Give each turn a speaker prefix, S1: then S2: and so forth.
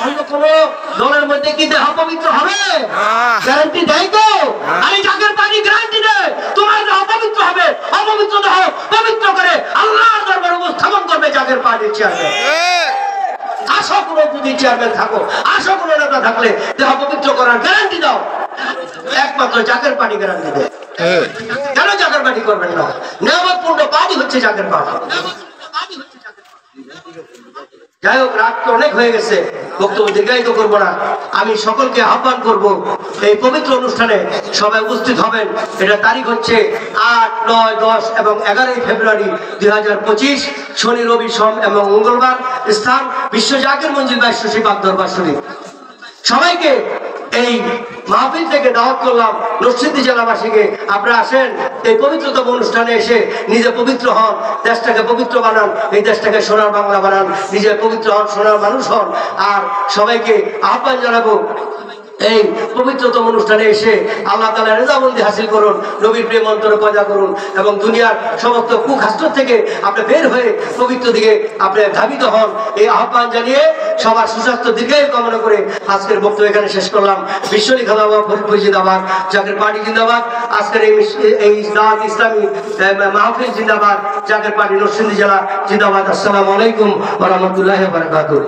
S1: অন্য কোন দলের মধ্যে কি দেহ পবিত্র হবে? গ্যারান্টি দেয় তো? আমি জাকের পার্টি গ্যারান্টি দেয় তোমার দেহ পবিত্র হবে। অপবিত্র দেহ পবিত্র করে আল্লাহর দরবারে উপস্থাপন করবে জাকের পার্টির চেয়ারম্যান। আশা করো যদি চেয়ারম্যান থাকো, আশা করো নেতা থাকলে দেহ পবিত্র করার গ্যারান্টি দাও। একমাত্র জাকের পার্টি গ্যারান্টি দেয়। কেন জাকের পার্টি করবেন না? নিয়ামতপূর্ণ পার্টি হচ্ছে জাকের পার্টি। যাই হোক, রাত তো অনেক হয়ে গেছে, বক্তব্য দীর্ঘায়িত করবো না। আমি সকলকে আহ্বান করব এই পবিত্র অনুষ্ঠানে সবাই উপস্থিত হবেন। এটা তারিখ হচ্ছে 8, 9, 10 এবং 11 ফেব্রুয়ারি 2025, শনি, রবি, সোম এবং মঙ্গলবার। স্থান বিশ্ব জাকির মঞ্জিল বা শশীবাগ দরবার শরীফ। সবাইকে এই মাহফিল থেকে দাওয়াত করলাম, নরসিংদী জেলাবাসীকে। আপনারা আসেন, এই পবিত্রতম অনুষ্ঠানে এসে নিজে পবিত্র হন, দেশটাকে পবিত্র বানান, এই দেশটাকে সোনার বাংলা বানান, নিজে পবিত্র হন, সোনার মানুষ হন। আর সবাইকে আহ্বান জানাবো এই পবিত্রতম অনুষ্ঠানে এসে আল্লাহ তাআলার রেজামন্দি হাসিল করুন, নবীর প্রেম অন্তরে পয়দা করুন এবং দুনিয়ার সমস্ত কুখাস্ত থেকে আপনি বের হয়ে পবিত্র দিকে আপনি ধাবিত হন। এই আহ্বান জানিয়ে সবার সুস্বাস্থ্য দীর্ঘায়ু কামনা করে আজকের বক্তব্য এখানে শেষ করলাম। বিশ্বনী খালাবাদ, ফরিদপুর জিন্দাবাদ, জাকের পার্টি জিন্দাবাদ। আজকের এই দাওয়াত ইসলামী মাহফিল জিন্দাবাদ, জাকের পার্টি নরসিংদী জেলা জিন্দাবাদ। আসসালামু আলাইকুম ওয়া রাহমাতুল্লাহি ওয়া বারাকাতুহু।